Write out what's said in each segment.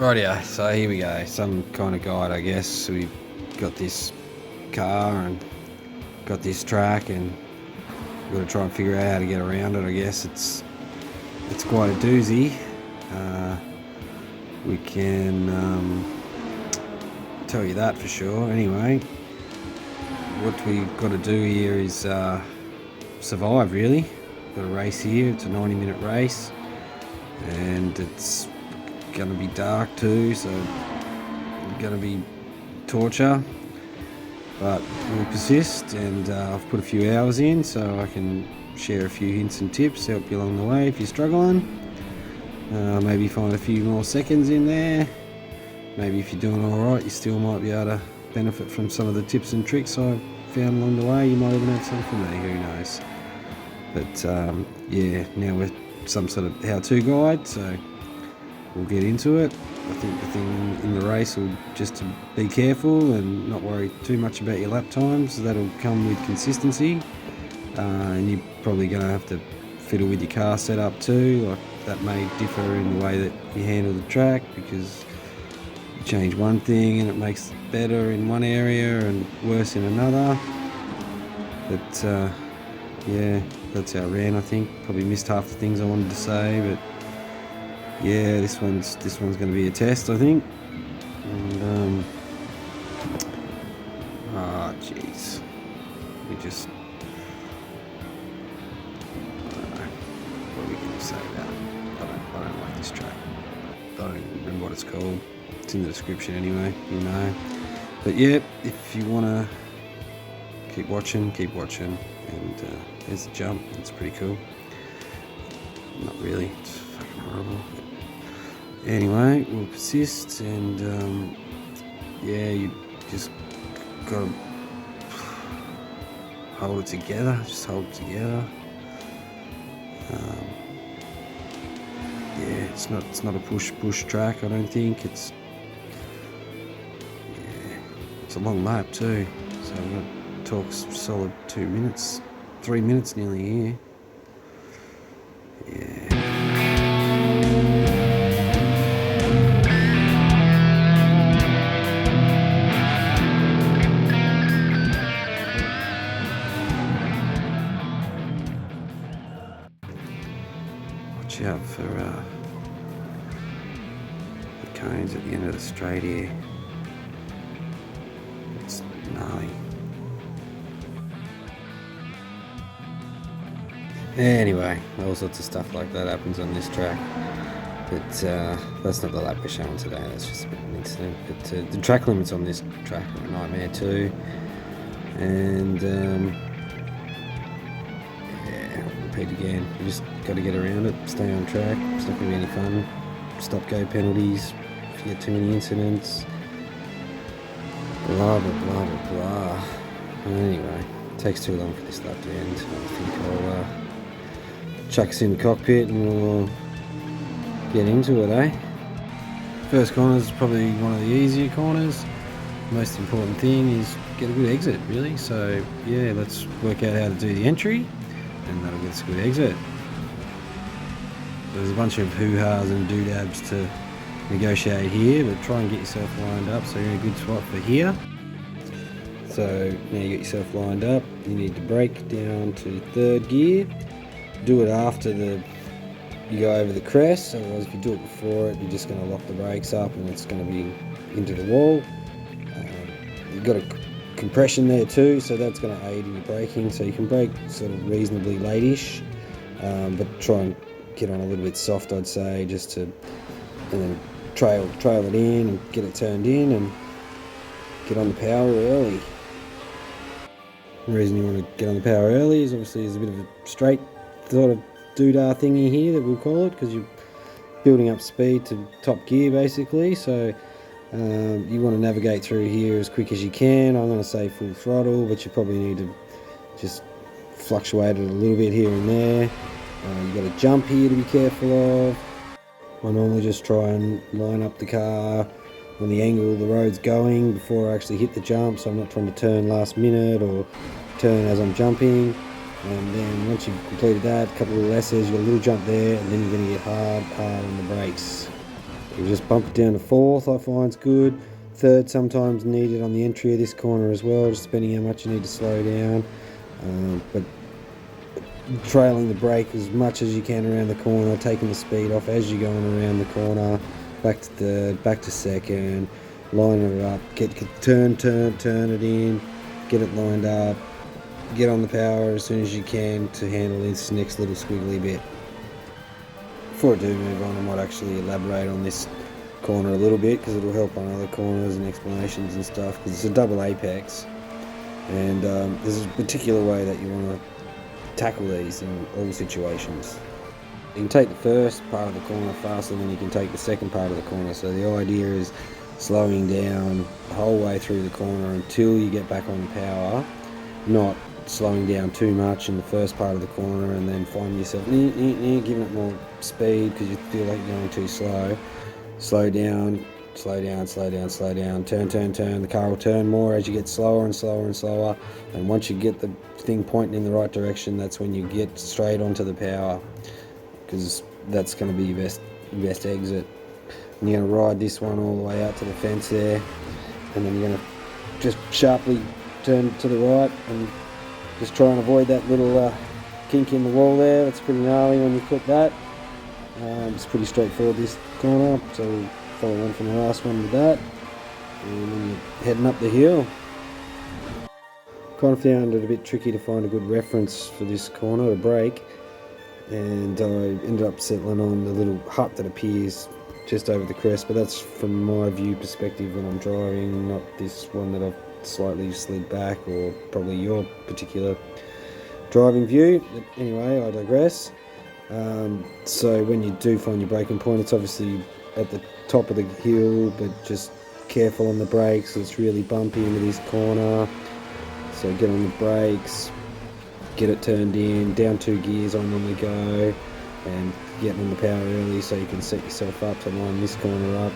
Rightio, so here we go, some kind of guide I guess. We've got this car and got this track and we've got to try and figure out how to get around it. I guess it's quite a doozy. We can tell you that for sure. Anyway, what we've got to do here is survive really. Got a race here, it's a 90-minute race and it's going to be dark too, so it's going to be torture, but we'll persist. And I've put a few hours in so I can share a few hints and tips, help you along the way if you're struggling. Maybe find a few more seconds in there. Maybe if you're doing alright you still might be able to benefit from some of the tips and tricks I've found along the way. You might even have something for me, who knows. But yeah, now we're some sort of how-to guide, so we'll get into it. I think the thing in the race will just to be careful and not worry too much about your lap times. That'll come with consistency, and you're probably going to have to fiddle with your car setup too. Like that may differ in the way that you handle the track, because you change one thing and it makes it better in one area and worse in another. But yeah, that's how I ran. I think probably missed half the things I wanted to say, but yeah, this one's going to be a test, I think. And jeez, we just, I don't know, what are we going to say about it? I don't like this track. I don't even remember what it's called. It's in the description anyway, you know. But yeah, if you want to keep watching. And there's the jump. It's pretty cool. Not really. It's fucking horrible. Anyway, we'll persist, and yeah, you just gotta hold it together. Just hold it together. Yeah, it's not a push track. I don't think it's. Yeah, it's a long lap too. So I'm gonna talk solid 2 minutes, 3 minutes nearly here. Yeah. Watch out for the cones at the end of the straight here. It's gnarly. Anyway, all sorts of stuff like that happens on this track. But that's not the lap we're showing today, that's just a bit of an incident. But the track limits on this track are a nightmare too. And yeah, I'll repeat again, you just got to get around it, stay on track. It's not going to be any fun. Stop-go penalties if you get too many incidents. Blah, blah, blah, blah, blah. Anyway, it takes too long for this lap to end. I think I'll chuck us in the cockpit and we'll get into it, eh? First corner is probably one of the easier corners. Most important thing is get a good exit, really. So yeah, let's work out how to do the entry, and that'll get us a good exit. There's a bunch of hoo-has and doodabs to negotiate here, but try and get yourself lined up so you're in a good spot for here. So now you get yourself lined up, you need to brake down to third gear. Do it after you go over the crest, otherwise if you do it before it, you're just going to lock the brakes up and it's going to be into the wall. You've got a compression there too, so that's going to aid in your braking, so you can brake sort of reasonably late-ish, but try and get on a little bit soft, I'd say, just to, and then trail it in and get it turned in and get on the power early. The reason you want to get on the power early is obviously there's a bit of a straight sort of doodah thingy here that we'll call it, because you're building up speed to top gear basically, so you want to navigate through here as quick as you can. I'm going to say full throttle, but you probably need to just fluctuate it a little bit here and there. You've got a jump here to be careful of. I normally just try and line up the car on the angle the road's going before I actually hit the jump, so I'm not trying to turn last minute or turn as I'm jumping. And then once you've completed that, a couple of S's, you've got a little jump there, and then you're going to get hard on the brakes. You just bump it down to fourth, I find's good. Third sometimes needed on the entry of this corner as well, just depending how much you need to slow down. But trailing the brake as much as you can around the corner, taking the speed off as you're going around the corner, back to third, back to second, lining it up, turn it in, get it lined up, get on the power as soon as you can to handle this next little squiggly bit. Before I do move on, I might actually elaborate on this corner a little bit because it'll help on other corners and explanations and stuff, because it's a double apex, and there's a particular way that you want to tackle these in all situations. You can take the first part of the corner faster than you can take the second part of the corner, so the idea is slowing down the whole way through the corner until you get back on the power, not slowing down too much in the first part of the corner and then find yourself giving it more speed because you feel like you're going too slow. Slow down, slow down, slow down, slow down, turn. The car will turn more as you get slower and slower and slower, and once you get the thing pointing in the right direction, that's when you get straight onto the power, because that's going to be your best exit. And you're going to ride this one all the way out to the fence there, and then you're going to just sharply turn to the right and just try and avoid that little kink in the wall there. That's pretty gnarly when you clip that. It's pretty straightforward this corner, so we'll follow on from the last one with that. And then you're heading up the hill. Kind of found it a bit tricky to find a good reference for this corner to brake, and I ended up settling on the little hut that appears just over the crest, but that's from my view perspective when I'm driving, not this one that I've slightly slid back, or probably your particular driving view. But anyway, I digress. So when you do find your braking point, it's obviously at the top of the hill, but just careful on the brakes. It's really bumpy into this corner, so get on the brakes, get it turned in, down 2 gears I normally go, and get on the power early so you can set yourself up to line this corner up.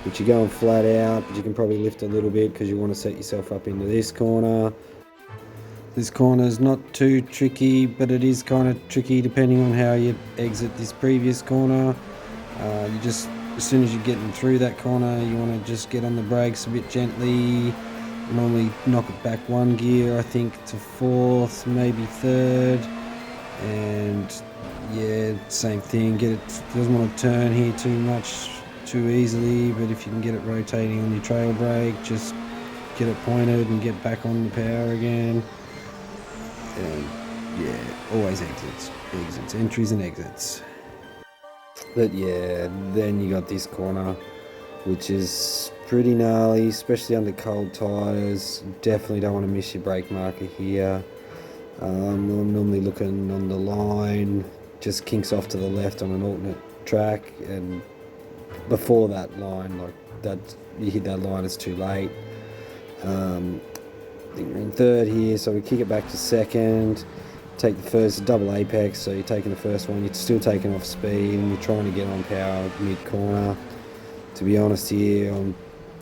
But you're going flat out, but you can probably lift a little bit because you want to set yourself up into this corner. This corner is not too tricky, but it is kind of tricky depending on how you exit this previous corner. You just, as soon as you're getting through that corner, you want to just get on the brakes a bit gently. Normally knock it back 1 gear, I think, to 4th, maybe 3rd, and yeah, same thing. Doesn't want to turn here too much, too easily, but if you can get it rotating on your trail brake, just get it pointed and get back on the power again. And yeah, always exits, entries and exits. But yeah, then you got this corner, which is pretty gnarly, especially under cold tyres. Definitely don't want to miss your brake marker here. I'm normally looking on the line, just kinks off to the left on an alternate track, and before that line, like that, you hit that line, it's too late. I think we're in 3rd here, so we kick it back to 2nd, take the first double apex, so you're taking the first one, you're still taking off speed, and you're trying to get on power mid-corner. To be honest here, I'm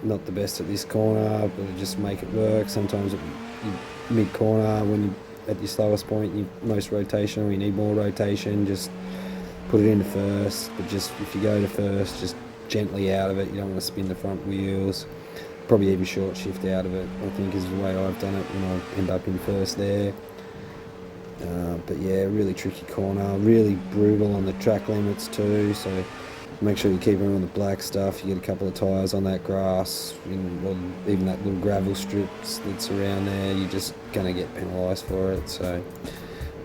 not the best at this corner, but I just make it work. Sometimes at mid-corner, when you're at your slowest point, you most rotation, or you need more rotation, just put it into first. But just if you go to first, just gently out of it. You don't want to spin the front wheels. Probably even short shift out of it, I think, is the way I've done it when I end up in first there. But yeah, really tricky corner, really brutal on the track limits too, so make sure you keep it on the black stuff. You get a couple of tyres on that grass, or even that little gravel strips that's around there, you're just going to get penalised for it. So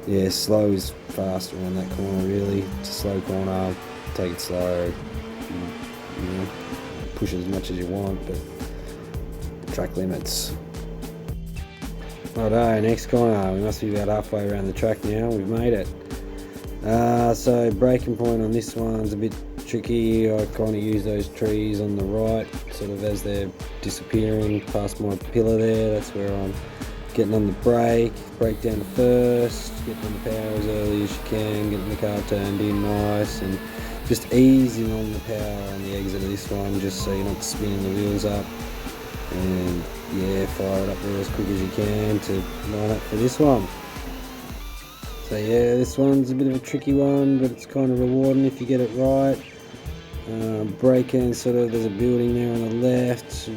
yeah, slow is fast around that corner really. It's a slow corner, take it slow, push it as much as you want, but track limits. Righto, next corner. We must be about halfway around the track now. We've made it. So braking point on this one's a bit tricky. I kind of use those trees on the right, sort of as they're disappearing past my pillar there. That's where I'm getting on the brake down to first, getting on the power as early as you can, getting the car turned in nice, and just easing on the power on the exit of this one, just so you're not spinning the wheels up. And yeah, fire it up there as quick as you can to line up for this one. So yeah, this one's a bit of a tricky one, but it's kind of rewarding if you get it right. Breaking, sort of, there's a building there on the left,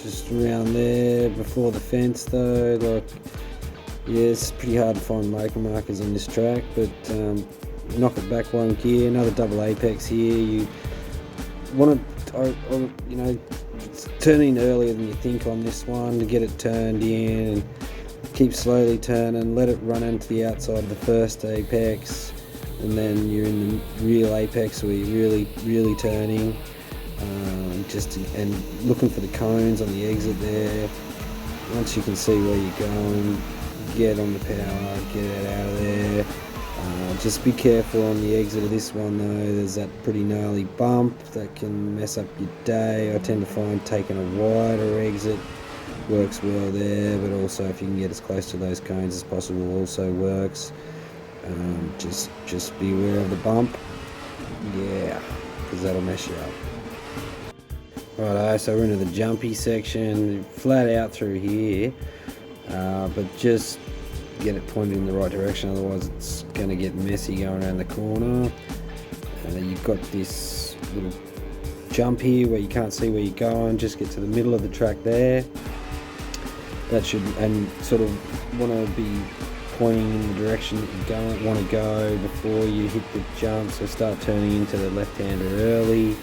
just around there before the fence though. Like, yeah, it's pretty hard to find maker markers on this track, but knock it back one gear, another double apex here. You want to, you know, turn in earlier than you think on this one to get it turned in, and keep slowly turning, let it run into the outside of the first apex, and then you're in the real apex where you're really turning, and looking for the cones on the exit there. Once you can see where you're going, get on the power, get it out of there. Just be careful on the exit of this one though. There's that pretty gnarly bump that can mess up your day. I tend to find taking a wider exit works well there, but also if you can get as close to those cones as possible also works. Just be aware of the bump, yeah, because that'll mess you up. Righto, so we're into the jumpy section, flat out through here, but just get it pointed in the right direction, otherwise it's going to get messy going around the corner. You've got this little jump here where you can't see where you're going, just get to the middle of the track there. That should, and sort of want to be pointing in the direction that you want to go before you hit the jump, so start turning into the left-hander early.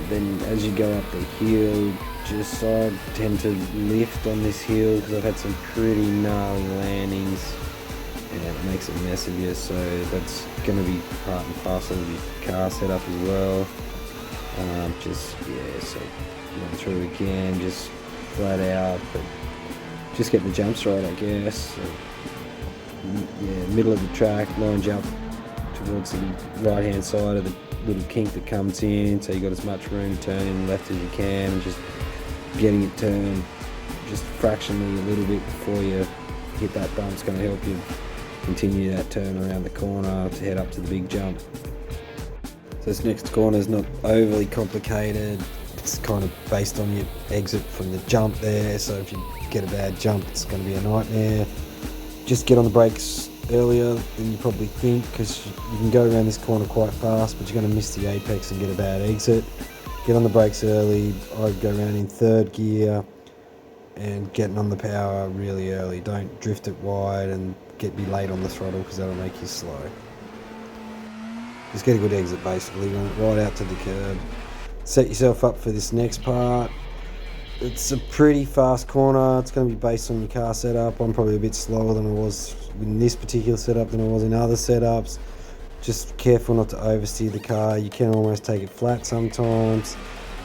Then as you go up the hill, I tend to lift on this hill because I've had some pretty gnarly landings and it makes a mess of you, so that's going to be part and parcel of your car setup as well. So run through again, just flat out, but just get the jumps right, I guess. So, yeah, middle of the track, line jump towards the right hand side of the little kink that comes in, so you got as much room to turn in left as you can, and just getting it turned just fractionally a little bit before you hit that bump is going to help you continue that turn around the corner to head up to the big jump. So this next corner is not overly complicated. It's kind of based on your exit from the jump there, so if you get a bad jump it's going to be a nightmare. Just get on the brakes earlier than you probably think, because you can go around this corner quite fast, but you're going to miss the apex and get a bad exit. Get on the brakes early. I'd go around in third gear and getting on the power really early. Don't drift it wide and be late on the throttle, because that'll make you slow. Just get a good exit basically, run it right out to the curb. Set yourself up for this next part. It's a pretty fast corner. It's going to be based on your car setup. I'm probably a bit slower than I was in this particular setup than I was in other setups. Just careful not to oversteer the car. You can almost take it flat sometimes.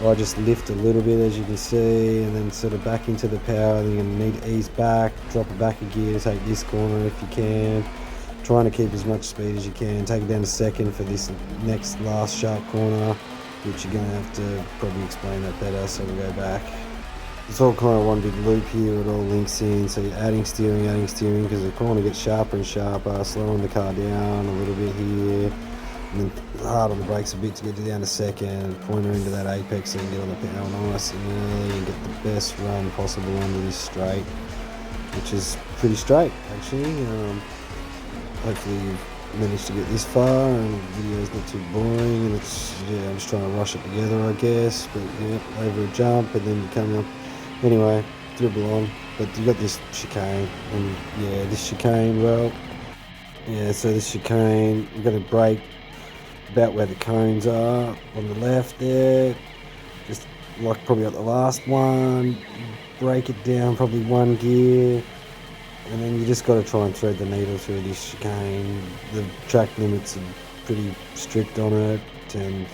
I just lift a little bit, as you can see, and then sort of back into the power. Then you're going to need to ease back, drop it back a gear, take this corner if you can. Trying to keep as much speed as you can. Take it down to second for this next last sharp corner, which you're going to have to probably explain that better, so we'll go back. It's all kind of one big loop here, it all links in, so you're adding steering, because the corner gets sharper and sharper, slowing the car down a little bit here, and then hard on the brakes a bit to get you down to second, point her into that apex and get on the power nice and early and get the best run possible under this straight, which is pretty straight actually. Hopefully you've managed to get this far and the video's not too boring, and I'm just trying to rush it together I guess, but yeah, over a jump and then you come up. Anyway, dribble on, but you got this chicane, and yeah, this chicane, well, yeah, so this chicane, you've got to brake about where the cones are on the left there, just like probably at the last one, break it down probably one gear, and then you just got to try and thread the needle through this chicane. The track limits are pretty strict on it, and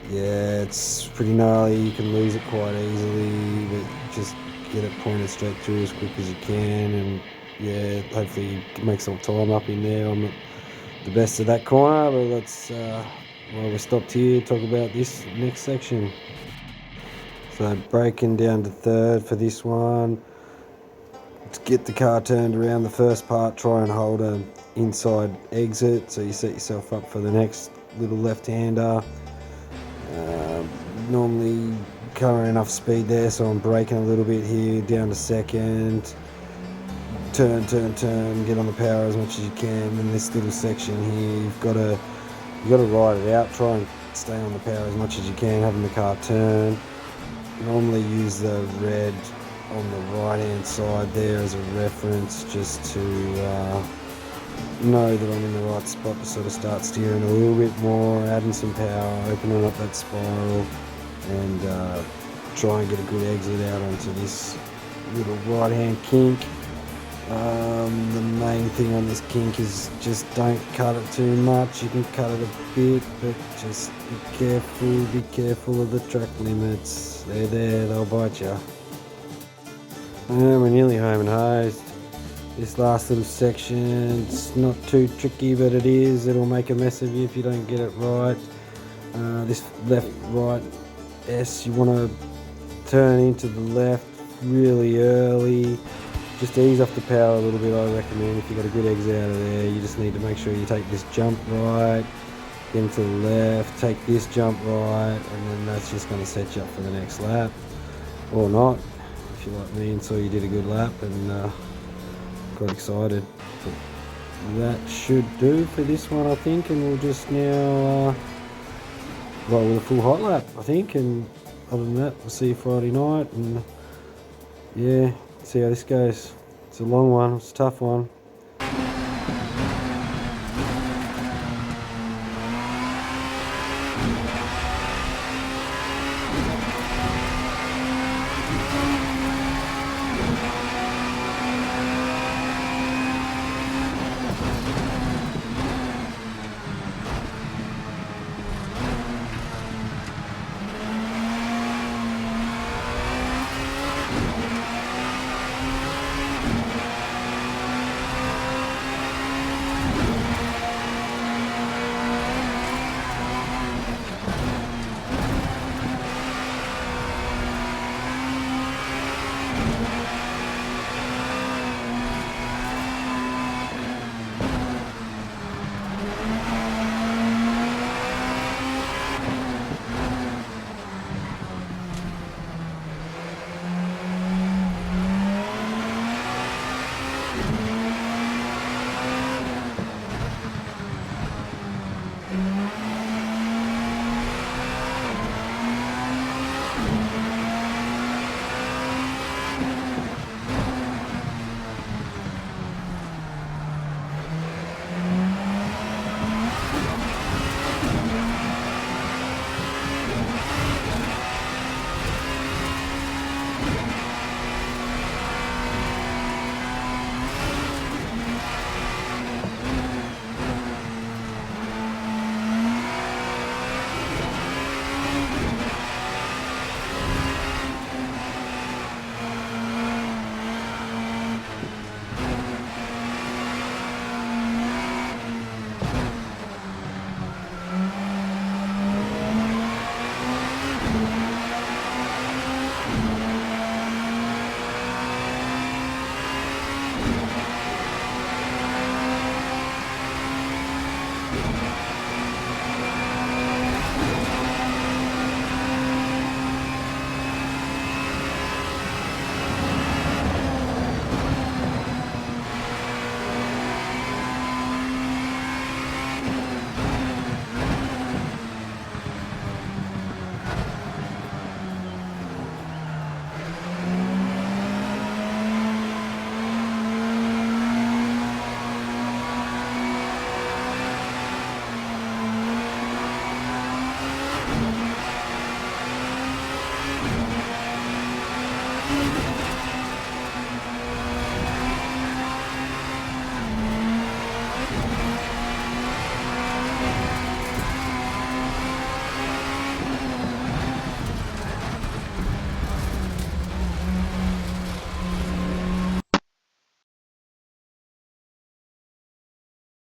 yeah, it's pretty gnarly. You can lose it quite easily, but just get it pointed straight through as quick as you can, and yeah, hopefully you can make some time up in there. I'm not the best at that corner, but let's, we're stopped here, talk about this next section. So braking down to third for this one. To get the car turned around the first part, try and hold an inside exit, so you set yourself up for the next little left-hander. Normally covering enough speed there, so I'm braking a little bit here, down to second. Turn, get on the power as much as you can. In this little section here, you've got to ride it out. Try and stay on the power as much as you can, having the car turn. Normally use the red on the right hand side there as a reference, just to know that I'm in the right spot to sort of start steering a little bit more, adding some power, opening up that spiral, and try and get a good exit out onto this little right hand kink. The main thing on this kink is just don't cut it too much. You can cut it a bit, but just be careful of the track limits. They're there, they'll bite you. And we're nearly home and hosed. This last little section, it's not too tricky, but it is. It'll make a mess of you if you don't get it right. This left, right S, you want to turn into the left really early. Just ease off the power a little bit, I recommend. If you've got a good exit out of there, you just need to make sure you take this jump right, get into the left, take this jump right, and then that's just going to set you up for the next lap. Or not, if you're like me and saw you did a good lap and got excited. But that should do for this one, I think, and we'll just now roll with a full hot lap, I think. And other than that, we'll see you Friday night, and yeah, see how this goes. It's a long one, it's a tough one.